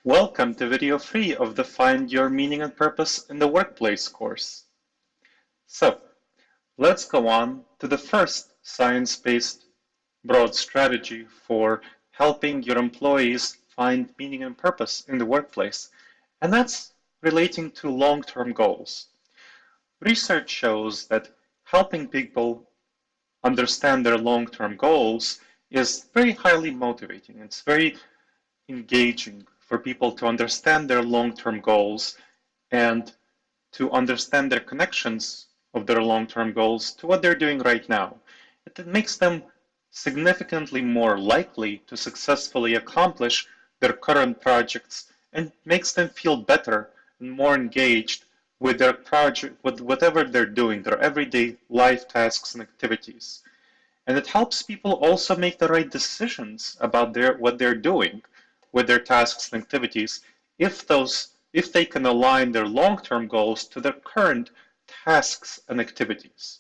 Welcome to video 3 of the Find Your Meaning and Purpose in the Workplace course. So, let's go on to the first science-based broad strategy for helping your employees find meaning and purpose in the workplace, and that's relating to long-term goals. Research shows that helping people understand their long-term goals is very highly motivating. It's very engaging for people to understand their long-term goals and to understand their connections of their long-term goals to what they're doing right now. It makes them significantly more likely to successfully accomplish their current projects and makes them feel better and more engaged with their project, with whatever they're doing, their everyday life tasks and activities. And it helps people also make the right decisions about what they're doing with their tasks and activities if they can align their long-term goals to their current tasks and activities.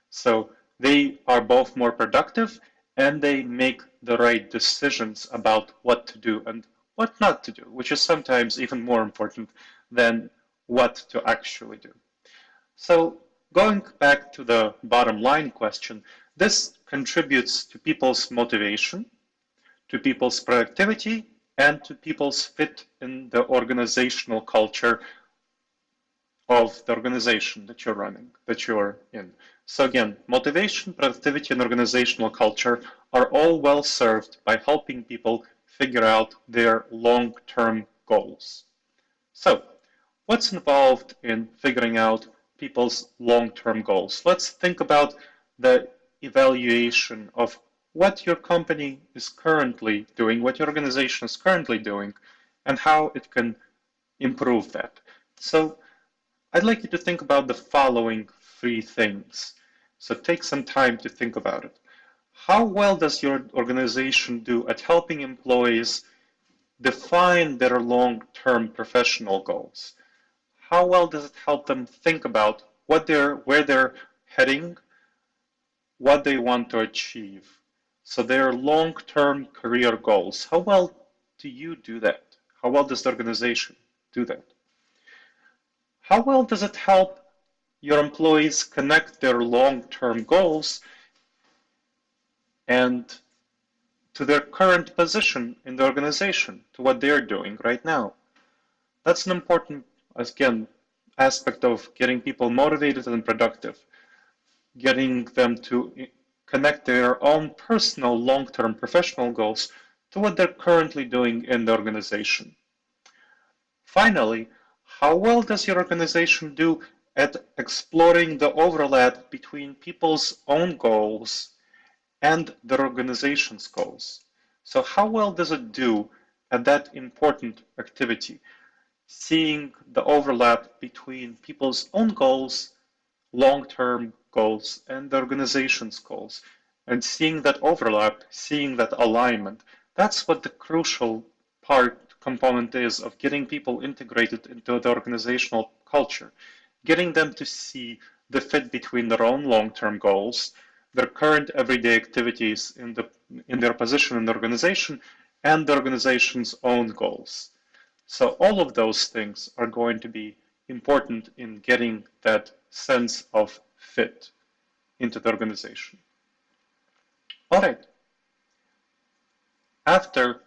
So they are both more productive and they make the right decisions about what to do and what not to do, which is sometimes even more important than what to actually do. So going back to the bottom line question, this contributes to people's motivation, to people's productivity, and to people's fit in the organizational culture of the organization that you're running, that you're in. So again, motivation, productivity, and organizational culture are all well served by helping people figure out their long-term goals. So what's involved in figuring out people's long-term goals? Let's think about the evaluation of what your company is currently doing, what your organization is currently doing, and how it can improve that. So I'd like you to think about the following three things. So take some time to think about it. How well does your organization do at helping employees define their long-term professional goals? How well does it help them think about where they're heading, what they want to achieve? So their long-term career goals. How well do you do that? How well does the organization do that? How well does it help your employees connect their long-term goals and to their current position in the organization, to what they're doing right now? That's an important, again, aspect of getting people motivated and productive, getting them to connect their own personal long-term professional goals to what they're currently doing in the organization. Finally, how well does your organization do at exploring the overlap between people's own goals and their organization's goals? So how well does it do at that important activity, seeing the overlap between people's own goals, long-term goals, and the organization's goals, and seeing that overlap, seeing that alignment? That's what the crucial component is of getting people integrated into the organizational culture, getting them to see the fit between their own long-term goals, their current everyday activities in their position in the organization, and the organization's own goals. So all of those things are going to be important in getting that sense of fit into the organization. All right. After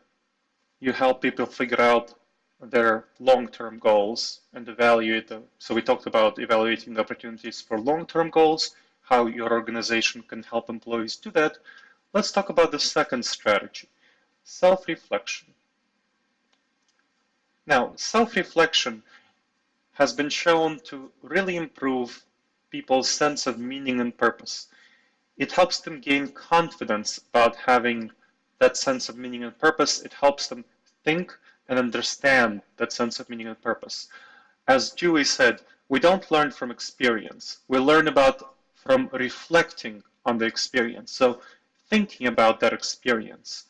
you help people figure out their long-term goals and evaluate them. So we talked about evaluating the opportunities for long-term goals, how your organization can help employees do that. Let's talk about the second strategy, self-reflection. Now, self-reflection has been shown to really improve people's sense of meaning and purpose. It helps them gain confidence about having that sense of meaning and purpose. It helps them think and understand that sense of meaning and purpose. As Dewey said, we don't learn from experience. We learn from reflecting on the experience. So thinking about that experience.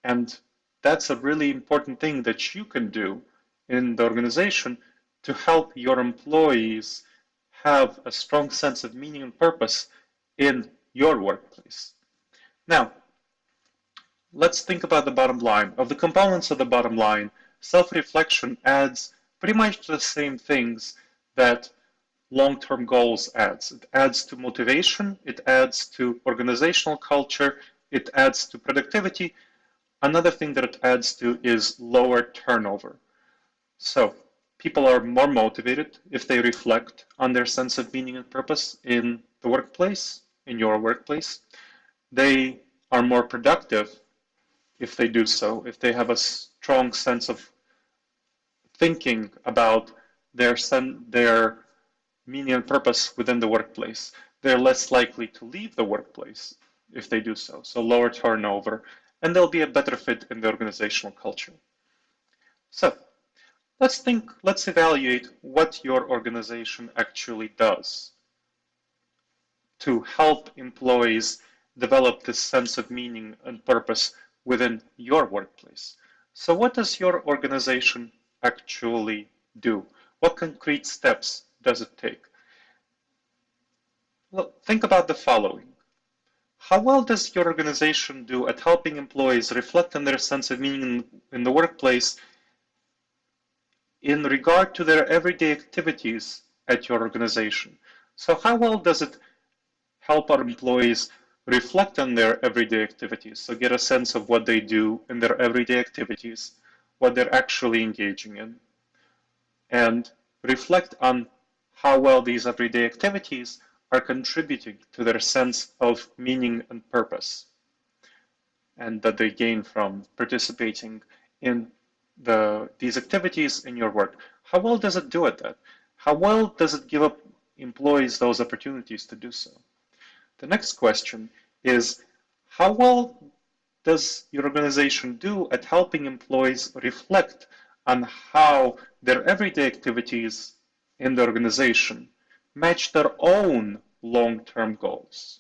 And that's a really important thing that you can do in the organization to help your employees have a strong sense of meaning and purpose in your workplace. Now, let's think about the bottom line. Of the components of the bottom line, self-reflection adds pretty much the same things that long-term goals adds. It adds to motivation, it adds to organizational culture, it adds to productivity. Another thing that it adds to is lower turnover. So people are more motivated if they reflect on their sense of meaning and purpose in the workplace, in your workplace. They are more productive if they do so, if they have a strong sense of thinking about their meaning and purpose within the workplace. They're less likely to leave the workplace if they do so, so lower turnover, and they'll be a better fit in the organizational culture. So let's evaluate what your organization actually does to help employees develop this sense of meaning and purpose within your workplace. So what does your organization actually do? What concrete steps does it take? Well, think about the following. How well does your organization do at helping employees reflect on their sense of meaning in the workplace in regard to their everyday activities at your organization? So how well does it help our employees reflect on their everyday activities? So get a sense of what they do in their everyday activities, what they're actually engaging in, and reflect on how well these everyday activities are contributing to their sense of meaning and purpose, and that they gain from participating in these activities in your work. How well does it do at that? How well does it give up employees those opportunities to do so? The next question is, how well does your organization do at helping employees reflect on how their everyday activities in the organization match their own long-term goals?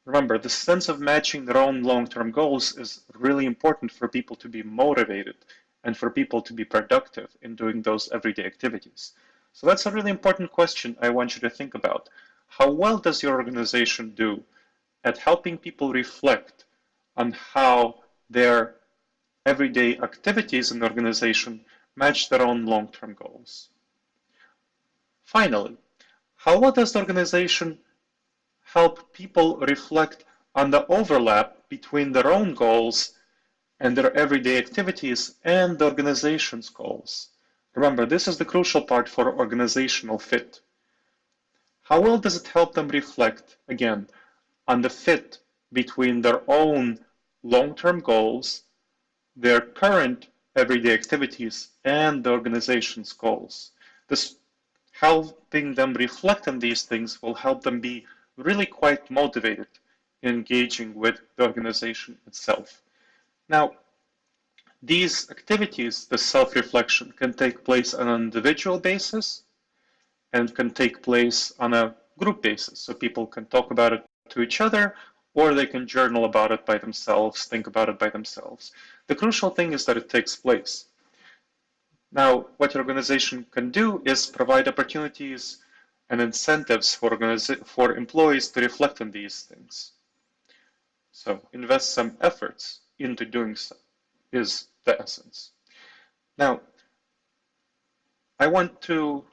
Remember, the sense of matching their own long-term goals is really important for people to be motivated and for people to be productive in doing those everyday activities. So that's a really important question I want you to think about. How well does your organization do at helping people reflect on how their everyday activities in the organization match their own long-term goals? Finally, how well does the organization help people reflect on the overlap between their own goals and their everyday activities and the organization's goals? Remember, this is the crucial part for organizational fit. How well does it help them reflect, again, on the fit between their own long-term goals, their current everyday activities, and the organization's goals? This helping them reflect on these things will help them be really quite motivated in engaging with the organization itself. Now, these activities, the self-reflection, can take place on an individual basis and can take place on a group basis. So people can talk about it to each other, or they can journal about it by themselves, think about it by themselves. The crucial thing is that it takes place. Now, what your organization can do is provide opportunities and incentives for employees to reflect on these things. So invest some efforts into doing so is the essence. Now, I want to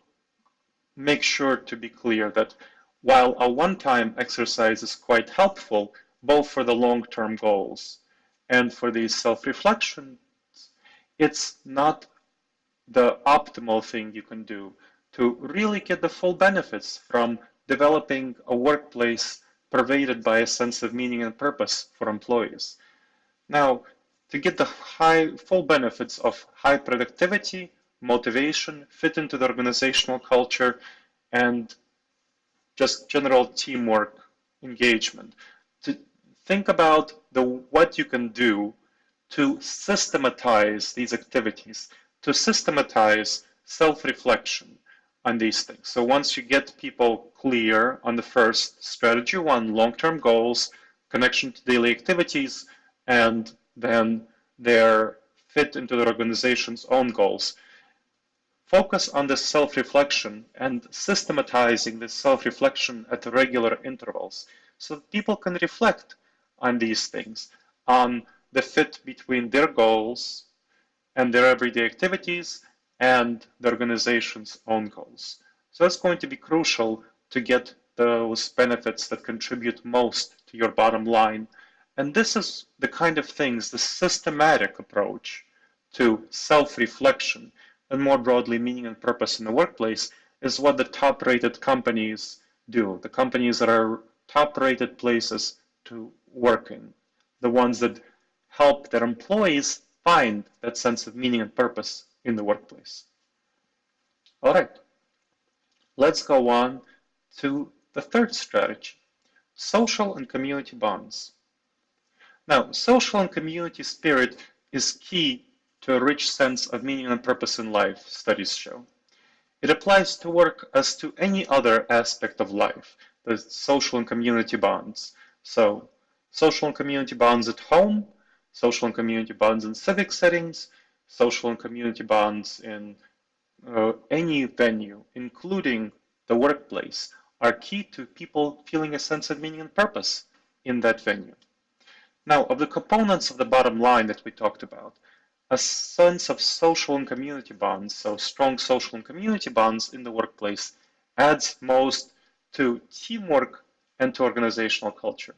make sure to be clear that while a one-time exercise is quite helpful, both for the long-term goals and for these self-reflections, it's not the optimal thing you can do to really get the full benefits from developing a workplace pervaded by a sense of meaning and purpose for employees. Now, to get the full benefits of high productivity, motivation, fit into the organizational culture, and just general teamwork engagement, to think about what you can do to systematize these activities, to systematize self-reflection on these things. So once you get people clear on the first strategy one, long-term goals, connection to daily activities, and then their fit into the organization's own goals, focus on this self-reflection and systematizing this self-reflection at regular intervals so that people can reflect on these things, on the fit between their goals and their everyday activities and the organization's own goals. So it's going to be crucial to get those benefits that contribute most to your bottom line. And this is the kind of things, the systematic approach to self-reflection and more broadly meaning and purpose in the workplace is what the top-rated companies do. The companies that are top-rated places to work in, the ones that help their employees find that sense of meaning and purpose in the workplace. All right, let's go on to the third strategy, social and community bonds. Now, social and community spirit is key to a rich sense of meaning and purpose in life, studies show. It applies to work as to any other aspect of life, the social and community bonds. So, social and community bonds at home, social and community bonds in civic settings, social and community bonds in any venue, including the workplace, are key to people feeling a sense of meaning and purpose in that venue. Now, of the components of the bottom line that we talked about, a sense of social and community bonds, so strong social and community bonds in the workplace, adds most to teamwork and to organizational culture.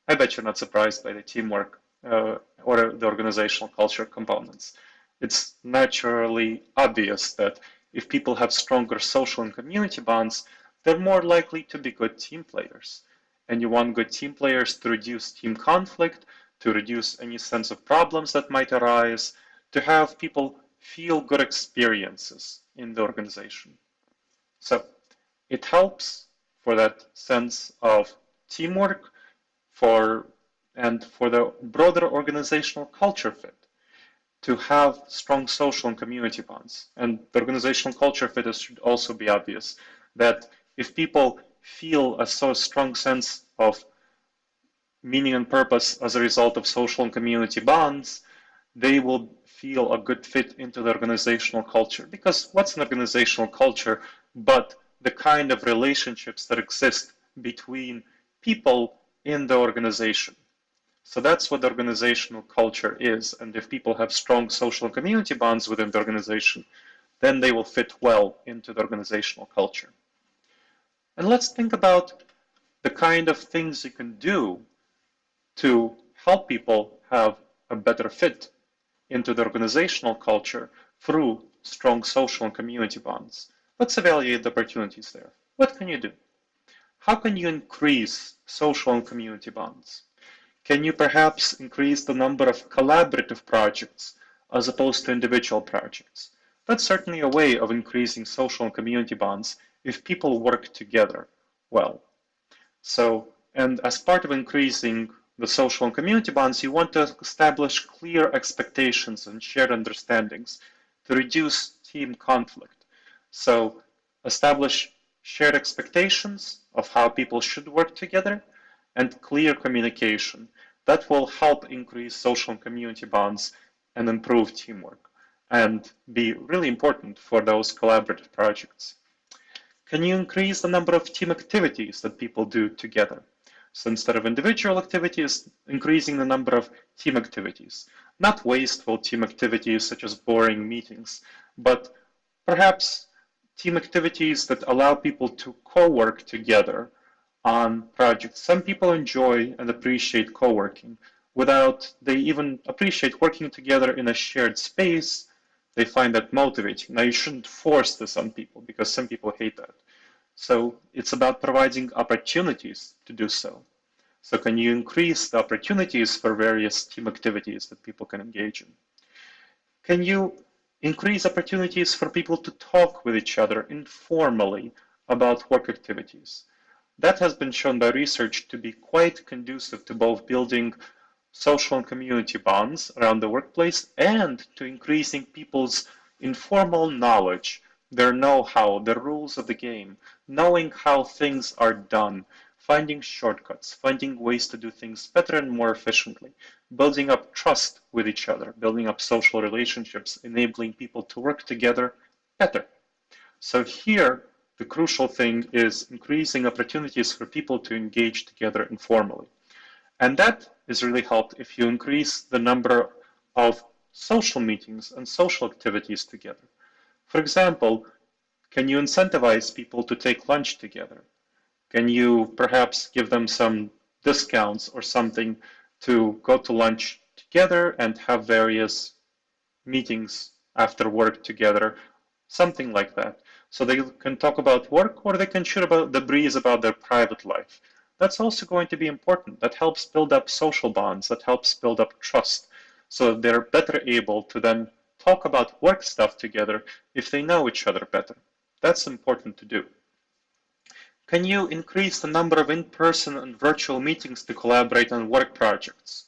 I bet you're not surprised by the teamwork or the organizational culture components. It's naturally obvious that if people have stronger social and community bonds, they're more likely to be good team players. And you want good team players to reduce team conflict, to reduce any sense of problems that might arise, to have people feel good experiences in the organization. So it helps for that sense of teamwork, for the broader organizational culture fit to have strong social and community bonds. And the organizational culture fit should also be obvious that if people feel a so strong sense of meaning and purpose as a result of social and community bonds, they will feel a good fit into the organizational culture. Because what's an organizational culture but the kind of relationships that exist between people in the organization? So that's what the organizational culture is. And if people have strong social and community bonds within the organization, then they will fit well into the organizational culture. And let's think about the kind of things you can do to help people have a better fit into the organizational culture through strong social and community bonds. Let's evaluate the opportunities there. What can you do? How can you increase social and community bonds? Can you perhaps increase the number of collaborative projects as opposed to individual projects? That's certainly a way of increasing social and community bonds if people work together well. So, and as part of increasing the social and community bonds, you want to establish clear expectations and shared understandings to reduce team conflict. So, establish shared expectations of how people should work together and clear communication. That will help increase social and community bonds and improve teamwork and be really important for those collaborative projects. Can you increase the number of team activities that people do together? So instead of individual activities, increasing the number of team activities. Not wasteful team activities such as boring meetings, but perhaps team activities that allow people to co-work together on projects. Some people enjoy and appreciate co-working without they even appreciate working together in a shared space. They find that motivating. Now, you shouldn't force this on people because some people hate that. So it's about providing opportunities to do so. So can you increase the opportunities for various team activities that people can engage in? Can you increase opportunities for people to talk with each other informally about work activities? That has been shown by research to be quite conducive to both building social and community bonds around the workplace and to increasing people's informal knowledge, their know-how, the rules of the game, knowing how things are done, finding shortcuts, finding ways to do things better and more efficiently, building up trust with each other, building up social relationships, enabling people to work together better. So here, the crucial thing is increasing opportunities for people to engage together informally. And that is really helped if you increase the number of social meetings and social activities together. For example, can you incentivize people to take lunch together? Can you perhaps give them some discounts or something to go to lunch together and have various meetings after work together, something like that. So they can talk about work or they can shoot about the breeze about their private life. That's also going to be important. That helps build up social bonds, that helps build up trust. So they're better able to then talk about work stuff together if they know each other better. That's important to do. Can you increase the number of in-person and virtual meetings to collaborate on work projects?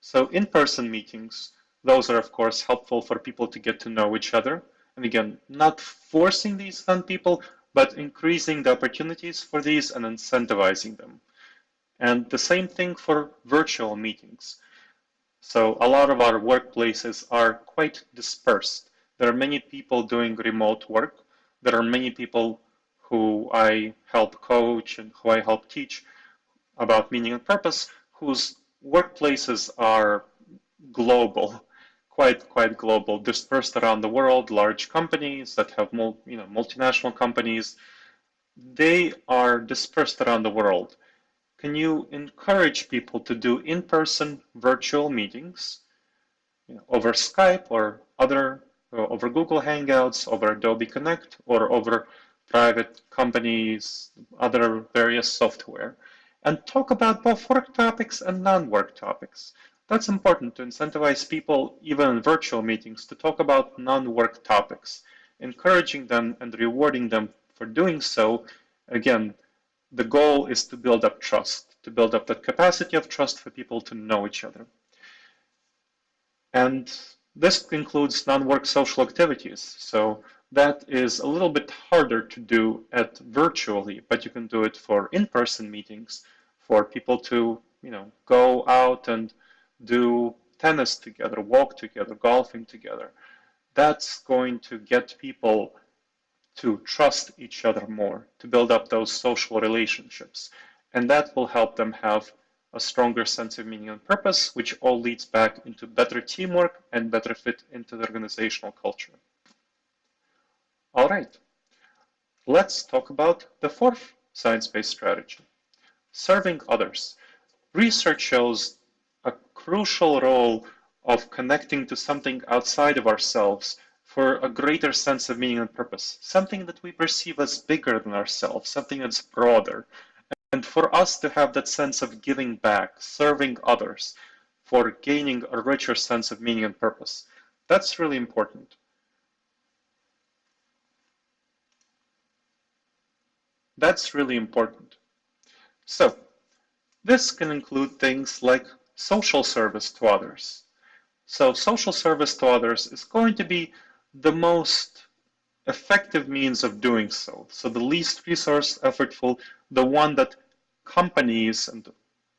So in-person meetings, those are of course helpful for people to get to know each other. And again, not forcing these on people, but increasing the opportunities for these and incentivizing them. And the same thing for virtual meetings. So a lot of our workplaces are quite dispersed. There are many people doing remote work. There are many people who I help coach and who I help teach about meaning and purpose, whose workplaces are global, quite global, dispersed around the world. Large companies that have multinational companies, they are dispersed around the world. Can you encourage people to do in-person virtual meetings over Skype or over Google Hangouts, over Adobe Connect, or over private companies, other various software, and talk about both work topics and non-work topics. That's important to incentivize people, even in virtual meetings, to talk about non-work topics, encouraging them and rewarding them for doing so. Again, the goal is to build up trust, to build up the capacity of trust for people to know each other. And this includes non-work social activities. So that is a little bit harder to do at virtually, but you can do it for in-person meetings, for people to, go out and do tennis together, walk together, golfing together. That's going to get people to trust each other more, to build up those social relationships. And that will help them have a stronger sense of meaning and purpose, which all leads back into better teamwork and better fit into the organizational culture. All right, let's talk about the fourth science-based strategy, serving others. Research shows a crucial role of connecting to something outside of ourselves for a greater sense of meaning and purpose, something that we perceive as bigger than ourselves, something that's broader. And for us to have that sense of giving back, serving others, for gaining a richer sense of meaning and purpose, that's really important. That's really important. So, this can include things like social service to others. So social service to others is going to be the most effective means of doing so. So the least resource effortful, the one that companies and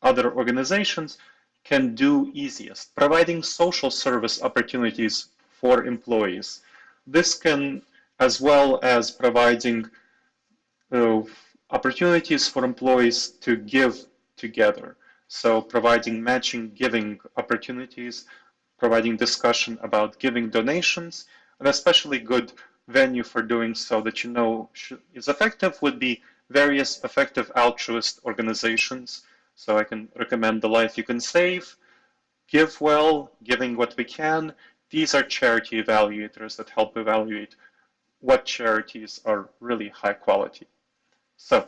other organizations can do easiest, providing social service opportunities for employees. This can, as well as providing opportunities for employees to give together. So providing matching giving opportunities, providing discussion about giving donations, and especially good venue for doing so that is effective would be various effective altruist organizations. So I can recommend The Life You Can Save, Give Well, Giving What We Can. These are charity evaluators that help evaluate what charities are really high quality. So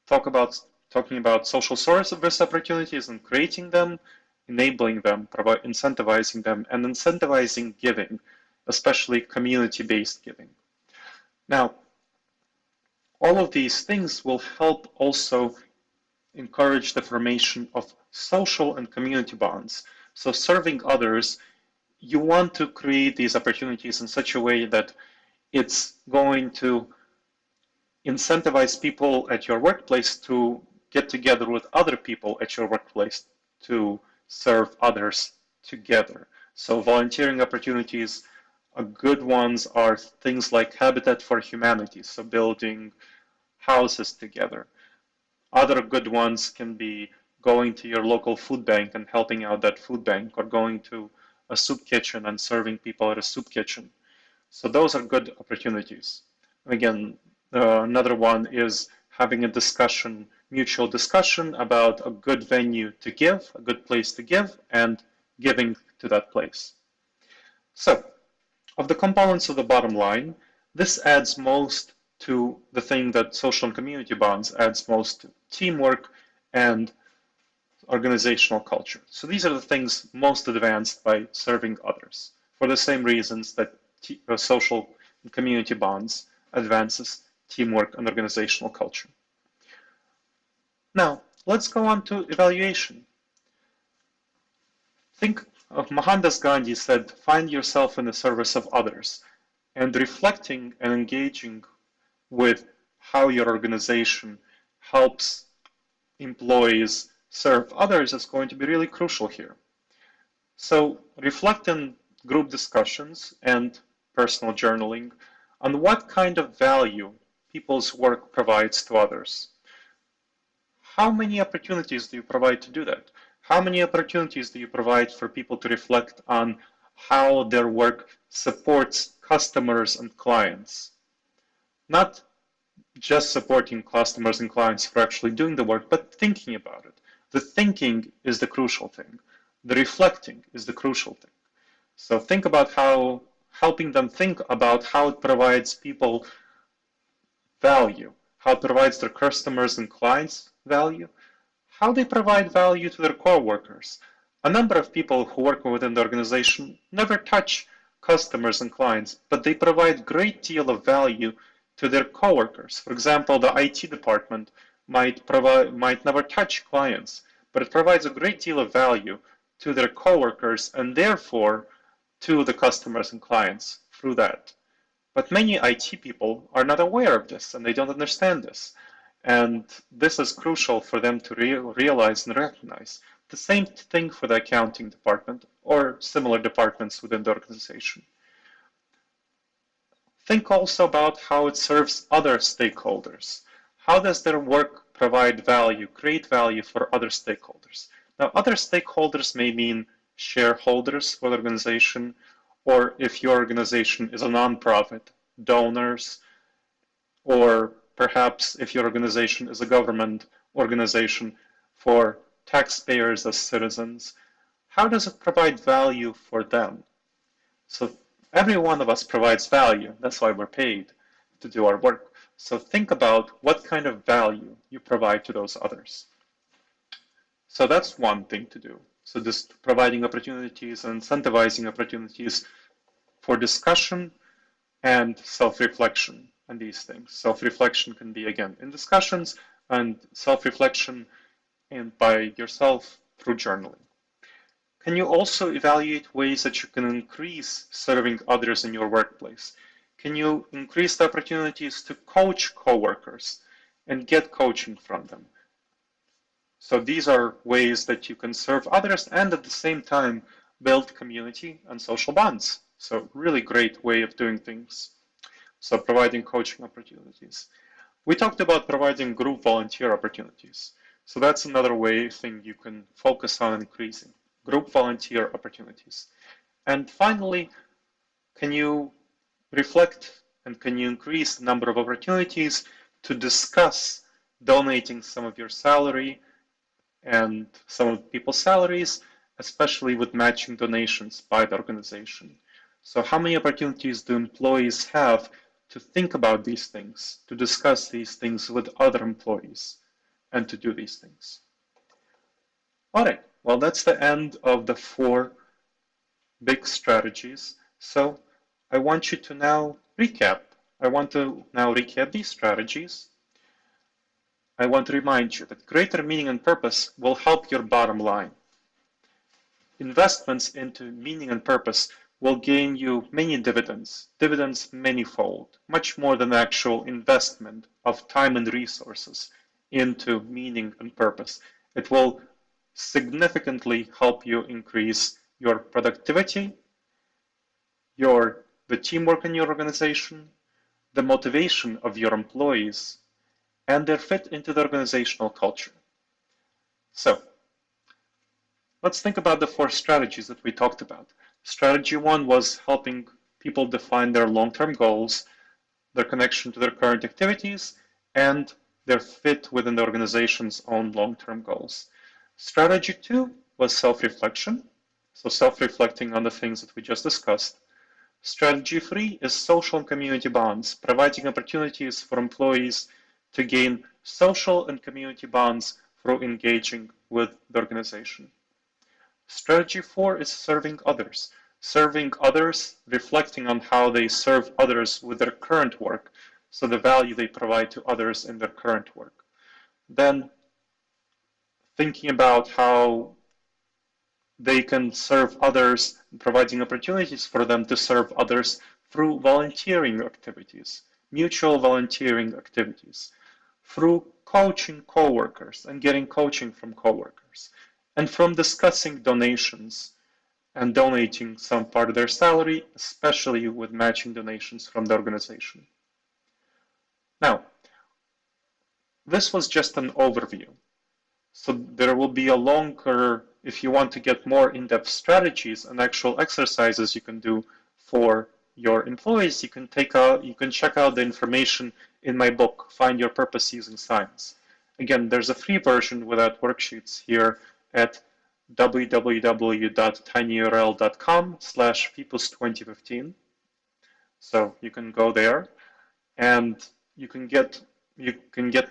talking about social service opportunities and creating them, enabling them, incentivizing them, and incentivizing giving, especially community-based giving. Now, all of these things will help also encourage the formation of social and community bonds. So serving others, you want to create these opportunities in such a way that it's going to incentivize people at your workplace to get together with other people at your workplace to serve others together. So volunteering opportunities, good ones are things like Habitat for Humanity, so building houses together. Other good ones can be going to your local food bank and helping out that food bank, or going to a soup kitchen and serving people at a soup kitchen. So those are good opportunities. Again, another one is having a discussion, mutual discussion about a good venue to give, a good place to give, and giving to that place. So, of the components of the bottom line, this adds most to the thing that social and community bonds adds most to: teamwork and organizational culture. So these are the things most advanced by serving others, for the same reasons that social and community bonds advances teamwork and organizational culture. Now, let's go on to evaluation. Think of Mohandas Gandhi said, find yourself in the service of others, and reflecting and engaging with how your organization helps employees serve others is going to be really crucial here. So reflect in group discussions and personal journaling on what kind of value people's work provides to others. How many opportunities do you provide to do that? How many opportunities do you provide for people to reflect on how their work supports customers and clients? Not just supporting customers and clients for actually doing the work, but thinking about it. The thinking is the crucial thing. The reflecting is the crucial thing. So think about how helping them think about how it provides people value, how it provides their customers and clients value, how they provide value to their coworkers. A number of people who work within the organization never touch customers and clients, but they provide great deal of value to their coworkers. For example, the IT department might never touch clients, but it provides a great deal of value to their coworkers and therefore to the customers and clients through that. But many IT people are not aware of this and they don't understand this. And this is crucial for them to realize and recognize. The same thing for the accounting department or similar departments within the organization. Think also about how it serves other stakeholders. How does their work provide value, create value for other stakeholders? Now, other stakeholders may mean shareholders for the organization, or if your organization is a nonprofit, donors, or perhaps if your organization is a government organization, for taxpayers as citizens. How does it provide value for them? So every one of us provides value. That's why we're paid to do our work. So think about what kind of value you provide to those others. So that's one thing to do. So just providing opportunities and incentivizing opportunities for discussion and self-reflection on these things. Self-reflection can be, again, in discussions, and self-reflection and by yourself through journaling. Can you also evaluate ways that you can increase serving others in your workplace? Can you increase the opportunities to coach coworkers and get coaching from them? So these are ways that you can serve others and at the same time build community and social bonds. So really great way of doing things. So providing coaching opportunities. We talked about providing group volunteer opportunities. So that's another thing you can focus on increasing. Group volunteer opportunities. And finally, can you reflect and can you increase the number of opportunities to discuss donating some of your salary and some of people's salaries, especially with matching donations by the organization? So how many opportunities do employees have to think about these things, to discuss these things with other employees, and to do these things? All right, well, that's the end of the 4 big strategies. So I want you to now recap. I want to now recap these strategies. I want to remind you that greater meaning and purpose will help your bottom line. Investments into meaning and purpose will gain you many dividends manifold, much more than the actual investment of time and resources into meaning and purpose. It will significantly help you increase your productivity, the teamwork in your organization, the motivation of your employees, and their fit into the organizational culture. So, Let's think about the 4 strategies that we talked about. Strategy 1 was helping people define their long-term goals, their connection to their current activities, and their fit within the organization's own long-term goals. Strategy 2 was self-reflection, so self-reflecting on the things that we just discussed. Strategy 3 is social and community bonds, providing opportunities for employees to gain social and community bonds through engaging with the organization. Strategy 4 is serving others, reflecting on how they serve others with their current work, so the value they provide to others in their current work. Then thinking about how they can serve others, providing opportunities for them to serve others through volunteering activities, mutual volunteering activities, through coaching coworkers and getting coaching from coworkers, and from discussing donations and donating some part of their salary, especially with matching donations from the organization. Now, this was just an overview. So there will be a longer, if you want to get more in-depth strategies and actual exercises you can do for your employees, you can check out the information in my book, Find Your Purpose Using Science. Again, there's a free version without worksheets here at www.tinyurl.com/FEPUS2015. So you can go there and you can get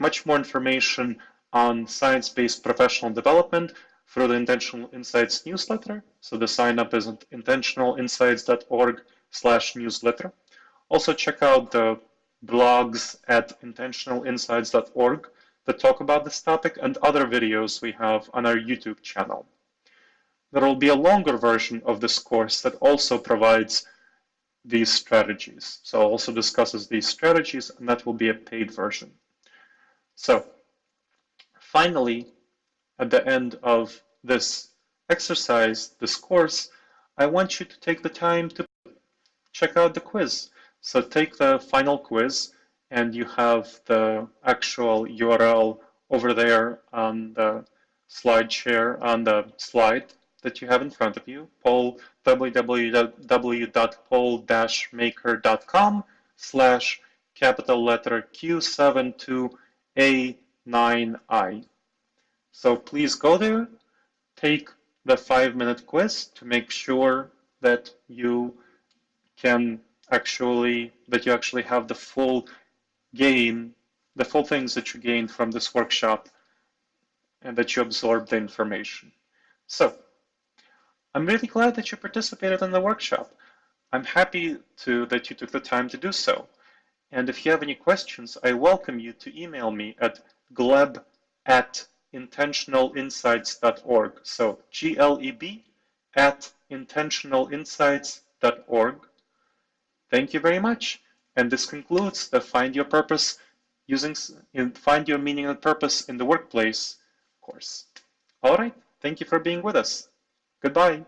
much more information on science-based professional development through the Intentional Insights newsletter. So the sign up is at intentionalinsights.org/newsletter. Also check out the blogs at intentionalinsights.org that talk about this topic and other videos we have on our YouTube channel. There will be a longer version of this course that also provides these strategies. So also discusses these strategies, and that will be a paid version. So finally, at the end of this exercise, this course, I want you to take the time to check out the quiz. So take the final quiz, and you have the actual URL over there on the slide share, on the slide that you have in front of you, www.poll-maker.com/capital letter Q72A9I. So please go there, take the 5-minute quiz to make sure that you actually have the full things that you gain from this workshop and that you absorb the information. So I'm really glad that you participated in the workshop. I'm happy that you took the time to do so. And if you have any questions, I welcome you to email me at gleb@intentionalinsights.org. So gleb@intentionalinsights.org. Thank you very much. And this concludes the Find Your Meaning and Purpose in the Workplace course. All right. Thank you for being with us. Goodbye.